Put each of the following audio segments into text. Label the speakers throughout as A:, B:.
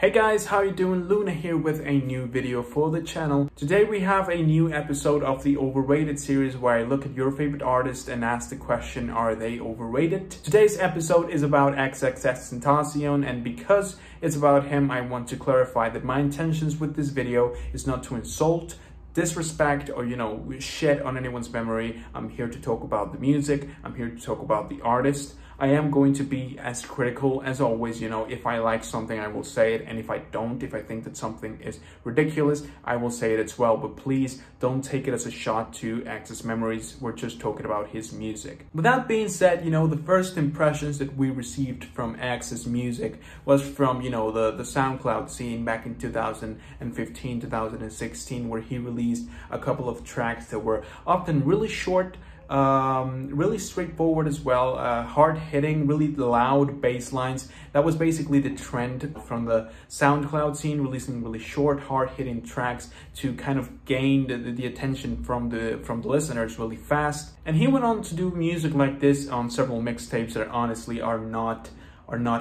A: Hey guys, how you doing? Luna here with a new video for the channel. Today we have a new episode of the Overrated series where I look at your favorite artist and ask the question, are they overrated? Today's episode is about XXXTentacion, and because it's about him, I want to clarify that my intentions with this video is not to insult, disrespect, or shit on anyone's memory. I'm here to talk about the music. I'm here to talk about the artist. I am going to be as critical as always. If I like something, I will say it, and if I don't, if I think that something is ridiculous, I will say it as well. But please don't take it as a shot to X's memories. We're just talking about his music. With that being said, the first impressions that we received from X's music was from the SoundCloud scene back in 2015, 2016, where he released a couple of tracks that were often really short, really straightforward as well, hard-hitting, really loud bass lines. That was basically the trend from the SoundCloud scene, releasing really short, hard-hitting tracks to kind of gain the attention from the listeners really fast. And he went on to do music like this on several mixtapes that honestly are not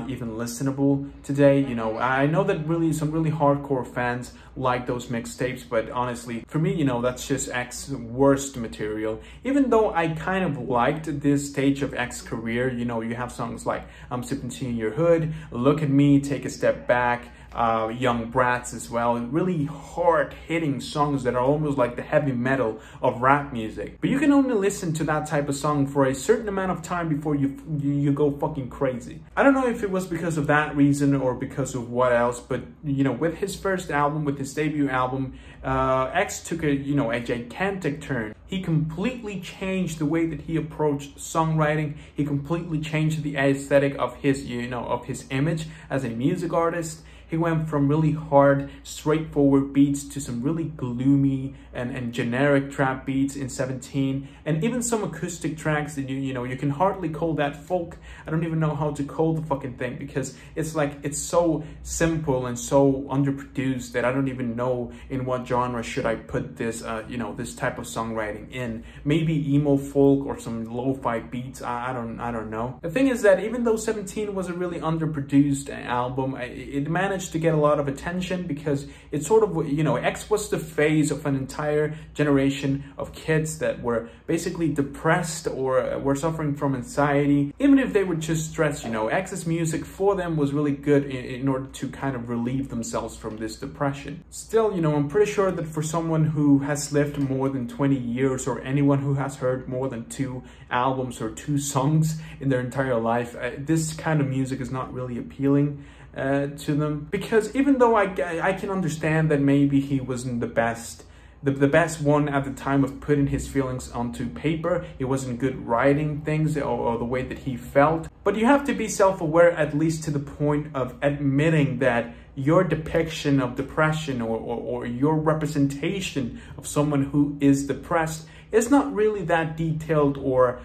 A: even listenable today. I know that some really hardcore fans like those mixtapes, but honestly, for me, that's just X's worst material. Even though I kind of liked this stage of X's career, you have songs like I'm Sipping Tea in Your Hood, Look at Me, Take a Step Back, Young Brats as well, really hard-hitting songs that are almost like the heavy metal of rap music. But you can only listen to that type of song for a certain amount of time before you go fucking crazy. I don't know if it was because of that reason or because of what else, but with his first album, with his debut album, X took a gigantic turn. He completely changed the way that he approached songwriting. He completely changed the aesthetic of his image as a music artist. He went from really hard, straightforward beats to some really gloomy and generic trap beats in 17, and even some acoustic tracks that you can hardly call that folk. I don't even know how to call the fucking thing, because it's so simple and so underproduced that I don't even know in what genre should I put this this type of songwriting in. Maybe emo folk or some lo-fi beats. I don't know. The thing is that even though 17 was a really underproduced album, it managed to get a lot of attention because it's sort of, X was the phase of an entire generation of kids that were basically depressed or were suffering from anxiety. Even if they were just stressed, X's music for them was really good in order to kind of relieve themselves from this depression. Still, I'm pretty sure that for someone who has lived more than 20 years or anyone who has heard more than 2 albums or 2 songs in their entire life, this kind of music is not really appealing to them, because even though I can understand that maybe he wasn't the best one at the time of putting his feelings onto paper, he wasn't good writing things or the way that he felt, but you have to be self-aware, at least to the point of admitting that your depiction of depression or your representation of someone who is depressed is not really that detailed or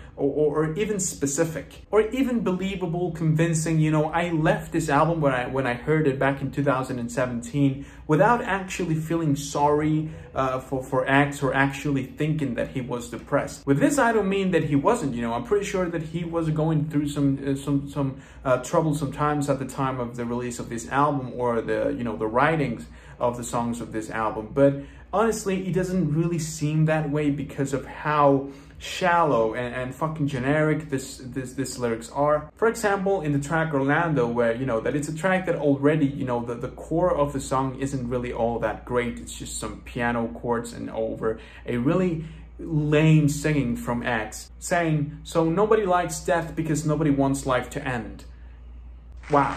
A: even specific or even believable, convincing. I left this album when I heard it back in 2017 without actually feeling sorry for X or actually thinking that he was depressed. With this, I don't mean that he wasn't. I'm pretty sure that he was going through some troublesome times at the time of the release of this album, or the writings of the songs of this album. But honestly, it doesn't really seem that way because of how shallow and fucking generic this lyrics are. For example, in the track Orlando, where that it's a track that already the core of the song isn't really all that great. It's just some piano chords and over a really lame singing from X saying, "So nobody likes death because nobody wants life to end." Wow,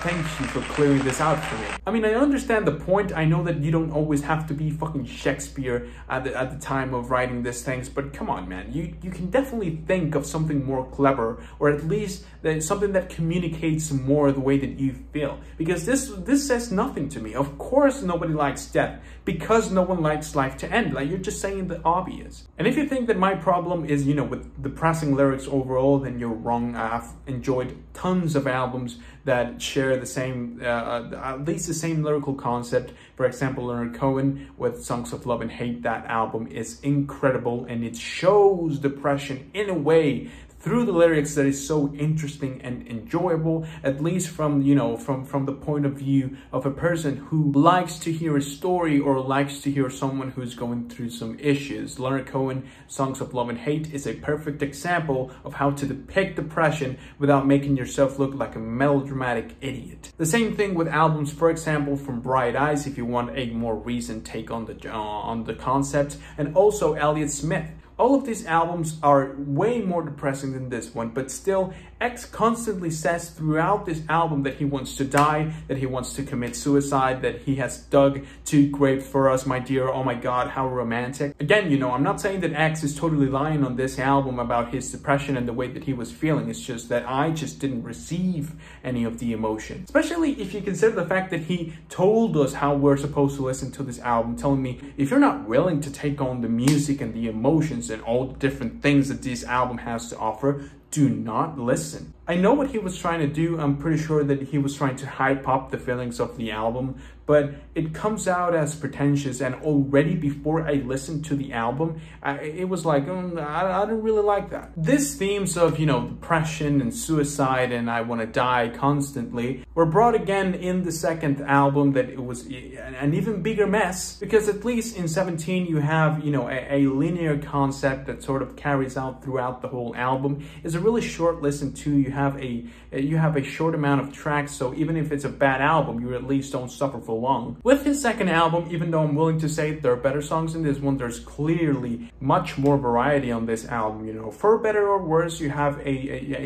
A: thank you for clearing this out for me. I mean, I understand the point. I know that you don't always have to be fucking Shakespeare at the time of writing these things, but come on, man. You can definitely think of something more clever, or at least something that communicates more the way that you feel. Because this says nothing to me. Of course nobody likes death, because no one likes life to end. Like, you're just saying the obvious. And if you think that my problem is, with depressing lyrics overall, then you're wrong. I've enjoyed tons of albums that share the same, at least the same lyrical concept. For example, Leonard Cohen with Songs of Love and Hate. That album is incredible, and it shows depression in a way through the lyrics that is so interesting and enjoyable, at least from, you know, from the point of view of a person who likes to hear a story or likes to hear someone who's going through some issues. Leonard Cohen, Songs of Love and Hate, is a perfect example of how to depict depression without making yourself look like a melodramatic idiot. The same thing with albums, for example, from Bright Eyes, if you want a more recent take on the concept, and also Elliott Smith. All of these albums are way more depressing than this one, but still, X constantly says throughout this album that he wants to die, that he wants to commit suicide, that he has dug 2 graves for us, my dear, oh my god, how romantic. Again, you know, I'm not saying that X is totally lying on this album about his depression and the way that he was feeling. It's just that I just didn't receive any of the emotion. Especially if you consider the fact that he told us how we're supposed to listen to this album, telling me, if you're not willing to take on the music and the emotions and all the different things that this album has to offer, do not listen. I know what he was trying to do. I'm pretty sure that he was trying to hype up the feelings of the album, but it comes out as pretentious, and already before I listened to the album, it was like, I don't really like that. These themes of, you know, depression and suicide and I want to die constantly were brought again in the second album, that it was an even bigger mess, because at least in 17 you have, you know, a linear concept that sort of carries out throughout the whole album. It's a really short listen to. You have a short amount of tracks, so even if it's a bad album, you at least don't suffer for long. With his second album, even though I'm willing to say there are better songs in this one, there's clearly much more variety on this album. You know, for better or worse, you have a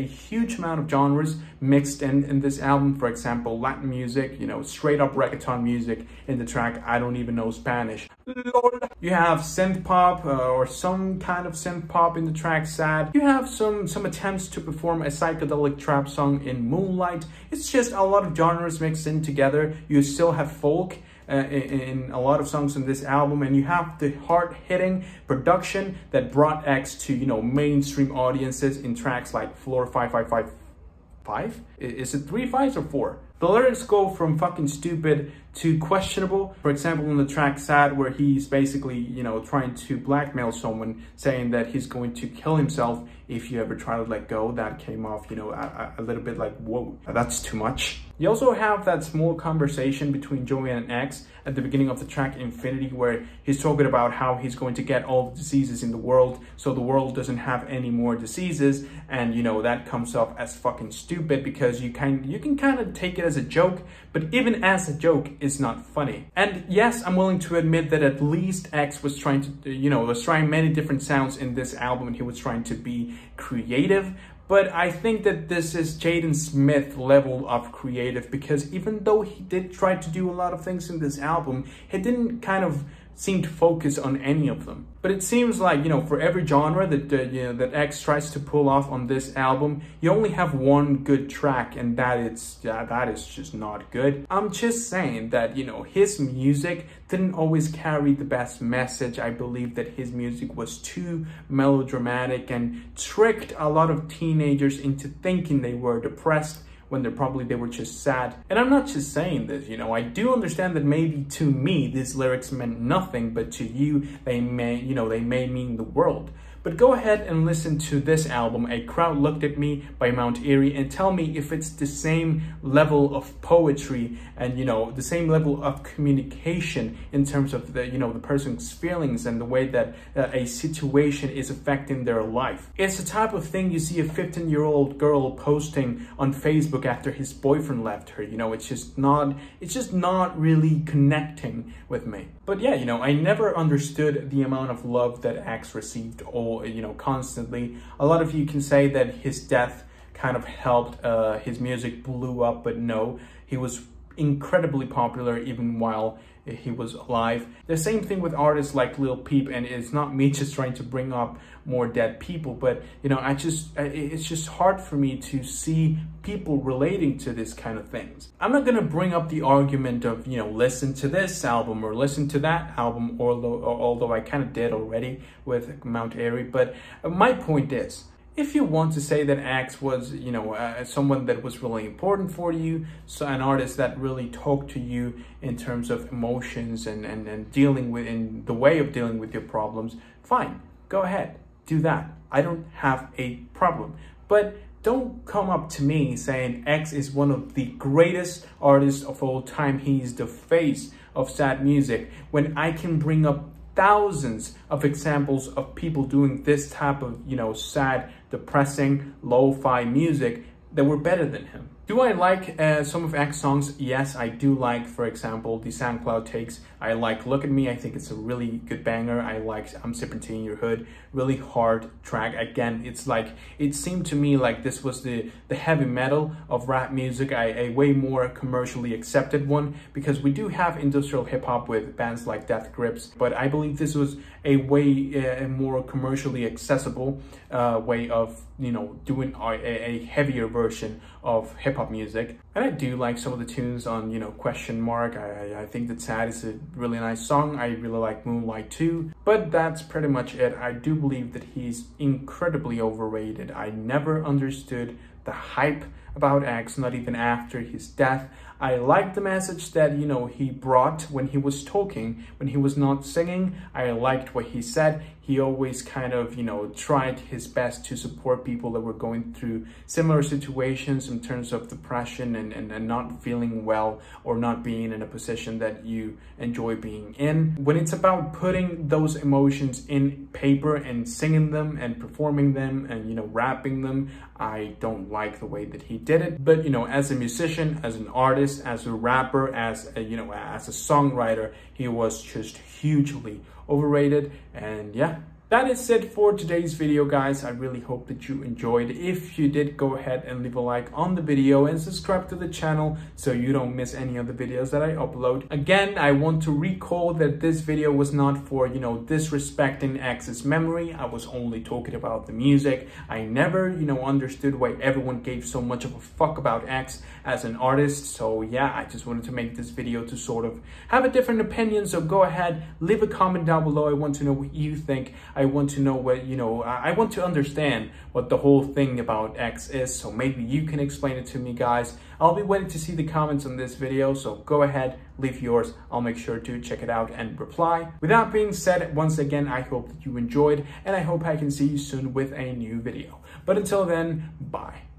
A: huge amount of genres mixed in this album. For example, Latin music, you know, straight up reggaeton music in the track I Don't Even Know Spanish. Lord. You have synth pop or some kind of synth pop in the track Sad. You have some attempts to perform a psychedelic trap song in Moonlight. It's just a lot of genres mixed in together. You still have folk in a lot of songs in this album, and you have the hard-hitting production that brought X to, you know, mainstream audiences in tracks like Floor 555. Is it 3 5s or 4? The lyrics go from fucking stupid to questionable. For example, in the track Sad, where he's basically, you know, trying to blackmail someone, saying that he's going to kill himself if you ever try to let go. That came off, you know, a little bit like, whoa, that's too much. You also have that small conversation between Joey and X at the beginning of the track Infinity, where he's talking about how he's going to get all the diseases in the world so the world doesn't have any more diseases. And, you know, that comes off as fucking stupid, because you can kind of take it as a joke, but even as a joke, it's not funny. And yes, I'm willing to admit that at least X was trying to, you know, was trying many different sounds in this album, and he was trying to be creative. But I think that this is Jaden Smith level of creative, because even though he did try to do a lot of things in this album, he didn't kind of seem to focus on any of them. But it seems like, you know, for every genre that you know, that X tries to pull off on this album, you only have one good track, and that is just not good. I'm just saying that, you know, his music didn't always carry the best message. I believe that his music was too melodramatic and tricked a lot of teenagers into thinking they were depressed when they were just sad. And I'm not just saying this, you know, I do understand that maybe to me these lyrics meant nothing, but to you they may, you know, they may mean the world. But go ahead and listen to this album, A Crowd Looked at Me by Mount Eerie, and tell me if it's the same level of poetry and, you know, the same level of communication in terms of the, you know, the person's feelings and the way that a situation is affecting their life. It's the type of thing you see a 15-year-old girl posting on Facebook after his boyfriend left her. You know, it's just not really connecting with me. But yeah, you know, I never understood the amount of love that X received, or, you know, constantly. A lot of you can say that his death kind of helped his music blew up, but no, he was incredibly popular even while he was alive. The same thing with artists like Lil Peep, and it's not me just trying to bring up more dead people, but, you know, it's just hard for me to see people relating to this kind of things. I'm not gonna bring up the argument of, you know, listen to this album or listen to that album, although I kind of did already with Mount Eerie. But my point is, if you want to say that X was, you know, someone that was really important for you, so an artist that really talked to you in terms of emotions and dealing with, in the way of dealing with your problems, fine, go ahead, do that. I don't have a problem. But don't come up to me saying X is one of the greatest artists of all time. He's the face of sad music, when I can bring up thousands of examples of people doing this type of, sad, depressing, lo-fi music that were better than him. Do I like some of X songs? Yes, I do like, for example, the SoundCloud takes. I like Look at Me. I think it's a really good banger. I like I'm Sipping Tea in Your Hood. Really hard track. Again, it's like, it seemed to me like this was the heavy metal of rap music, a way more commercially accepted one, because we do have industrial hip hop with bands like Death Grips, but I believe this was a way more commercially accessible way of, doing a heavier version of hip hop music. And I do like some of the tunes on, Question Mark. I think that Sad is a really nice song. I really like Moonlight too, but that's pretty much it. I do believe that he's incredibly overrated. I never understood the hype about X, not even after his death. I liked the message that, he brought when he was talking, when he was not singing. I liked what he said. He always kind of, tried his best to support people that were going through similar situations in terms of depression and not feeling well, or not being in a position that you enjoy being in. When it's about putting those emotions in paper and singing them and performing them and, rapping them, I don't like the way that he did it. But, as a musician, as an artist, as a rapper, as a, as a songwriter, he was just hugely overrated. And yeah, that is it for today's video, guys. I really hope that you enjoyed. If you did, go ahead and leave a like on the video and subscribe to the channel so you don't miss any of the videos that I upload. Again, I want to recall that this video was not for, disrespecting X's memory. I was only talking about the music. I never, understood why everyone gave so much of a fuck about X as an artist. So yeah, I just wanted to make this video to sort of have a different opinion. So go ahead, leave a comment down below. I want to know what you think. I want to know what, I want to understand what the whole thing about X is. So maybe you can explain it to me, guys. I'll be waiting to see the comments on this video. So go ahead, leave yours. I'll make sure to check it out and reply. With that being said, once again, I hope that you enjoyed, and I hope I can see you soon with a new video. But until then, bye.